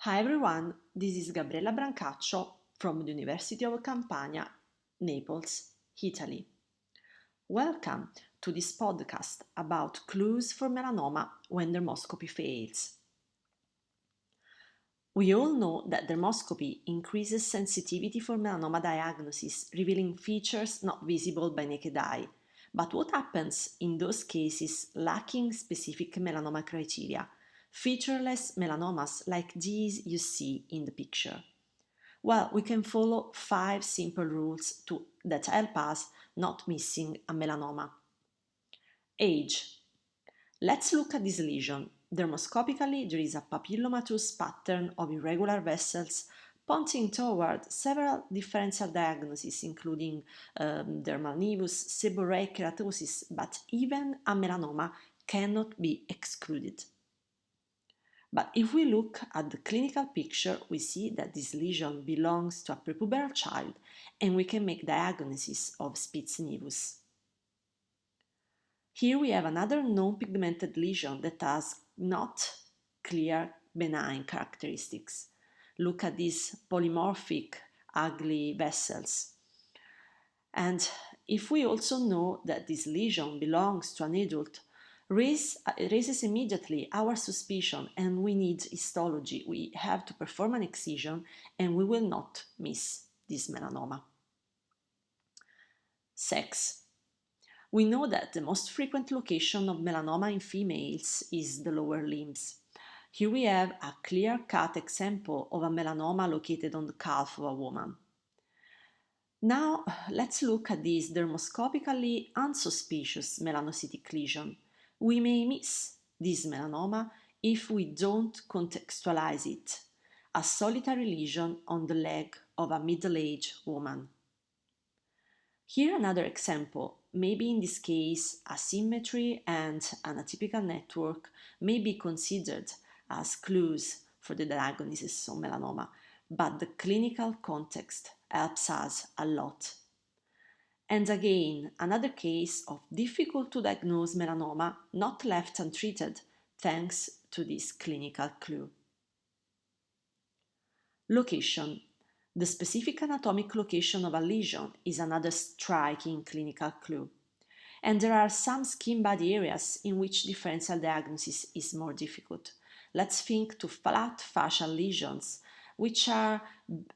Hi everyone, this is Gabriella Brancaccio from the University of Campania, Naples, Italy. Welcome to this podcast about clues for melanoma when dermoscopy fails. We all know that dermoscopy increases sensitivity for melanoma diagnosis, revealing features not visible by naked eye. But what happens in those cases lacking specific melanoma criteria? Featureless melanomas like these you see in the picture. Well, we can follow 5 simple rules that help us not missing a melanoma. Age. Let's look at this lesion. Dermoscopically, there is a papillomatous pattern of irregular vessels pointing toward several differential diagnoses, including dermal nevus, seborrheic keratosis, but even a melanoma cannot be excluded. But if we look at the clinical picture, we see that this lesion belongs to a prepubertal child and we can make diagnosis of Spitz nevus. Here we have another non-pigmented lesion that has not clear benign characteristics. Look at these polymorphic ugly vessels. And if we also know that this lesion belongs to an adult, raises immediately our suspicion and we need histology. We have to perform an excision and we will not miss this melanoma. Sex. We know that the most frequent location of melanoma in females is the lower limbs. Here we have a clear-cut example of a melanoma located on the calf of a woman. Now let's look at this dermoscopically unsuspicious melanocytic lesion. We may miss this melanoma if we don't contextualize it, a solitary lesion on the leg of a middle-aged woman. Here another example. Maybe in this case, asymmetry and an atypical network may be considered as clues for the diagnosis of melanoma, but the clinical context helps us a lot. And again, another case of difficult to diagnose melanoma not left untreated thanks to this clinical clue. Location. The specific anatomic location of a lesion is another striking clinical clue. And there are some skin body areas in which differential diagnosis is more difficult. Let's think to flat facial lesions, which are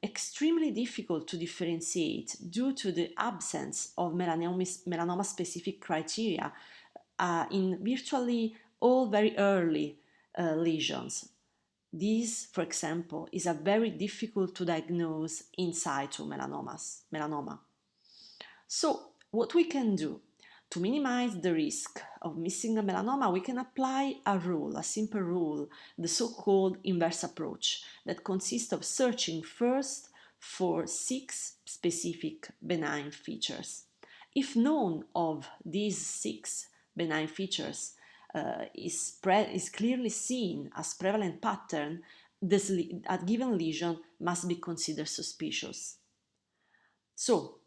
extremely difficult to differentiate due to the absence of melanoma-specific criteria in virtually all very early lesions. This, for example, is a very difficult to diagnose in situ melanoma. So, what we can do to minimize the risk of missing a melanoma, we can apply a rule, a simple rule, the so-called inverse approach, that consists of searching first for 6 specific benign features. If none of these 6 benign features is clearly seen as prevalent pattern, a given lesion must be considered suspicious. So,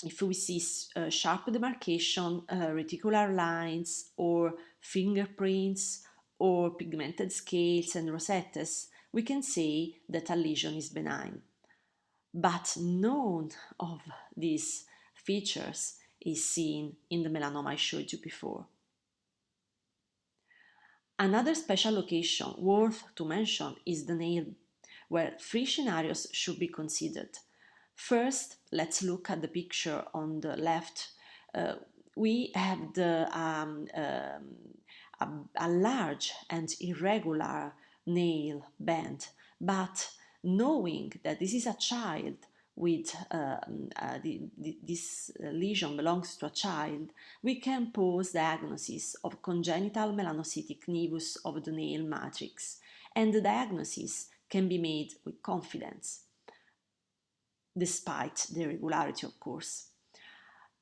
if we see sharp demarcation, reticular lines, or fingerprints, or pigmented scales and rosettes, we can say that a lesion is benign. But none of these features is seen in the melanoma I showed you before. Another special location worth to mention is the nail, where 3 scenarios should be considered. First, let's look at the picture on the left. We have a large and irregular nail band, but knowing that this is a child with this lesion belongs to a child, we can pose diagnosis of congenital melanocytic nevus of the nail matrix, and the diagnosis can be made with confidence, despite the irregularity, of course.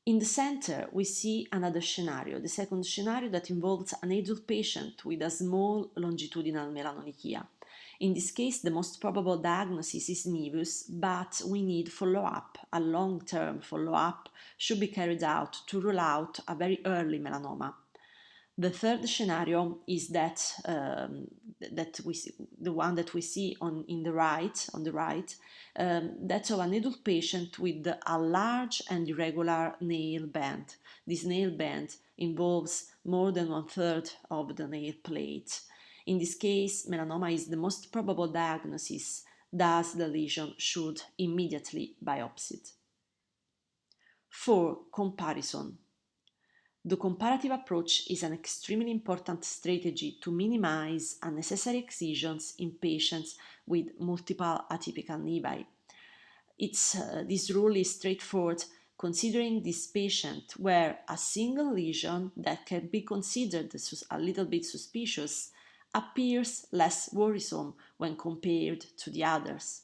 In the center, we see another scenario, the second scenario that involves an adult patient with a small longitudinal melanonychia. In this case, the most probable diagnosis is nevus, but we need follow-up. A long-term follow-up should be carried out to rule out a very early melanoma. The third scenario is that we see, the one that we see on the right, that's of an adult patient with a large and irregular nail band. This nail band involves more than 1/3 of the nail plate. In this case, melanoma is the most probable diagnosis, thus the lesion should immediately be biopsied. 4. Comparison. The comparative approach is an extremely important strategy to minimize unnecessary excisions in patients with multiple atypical nevi. This rule is straightforward considering this patient where a single lesion that can be considered a little bit suspicious appears less worrisome when compared to the others.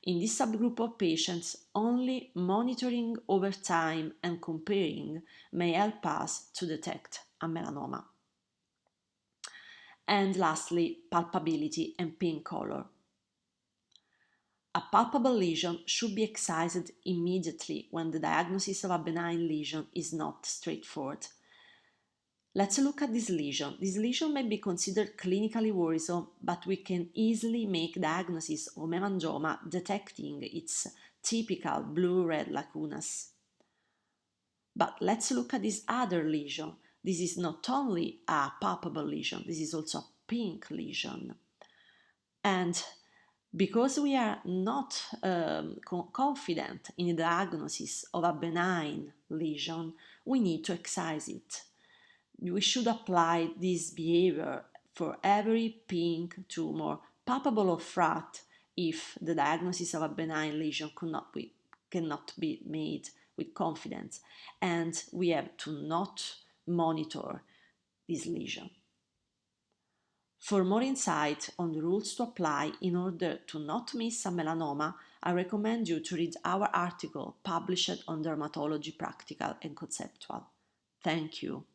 In this subgroup of patients, only monitoring over time and comparing may help us to detect a melanoma. And lastly, palpability and pain color. A palpable lesion should be excised immediately when the diagnosis of a benign lesion is not straightforward. Let's look at this lesion. This lesion may be considered clinically worrisome, but we can easily make diagnosis of melanoma detecting its typical blue-red lacunas. But let's look at this other lesion. This is not only a palpable lesion, this is also a pink lesion. And because we are not confident in the diagnosis of a benign lesion, we need to excise it. We should apply this behavior for every pink tumor, palpable or flat, if the diagnosis of a benign lesion cannot be made with confidence, and we have to not monitor this lesion. For more insight on the rules to apply in order to not miss a melanoma, I recommend you to read our article published on dermatology practical and conceptual. Thank you.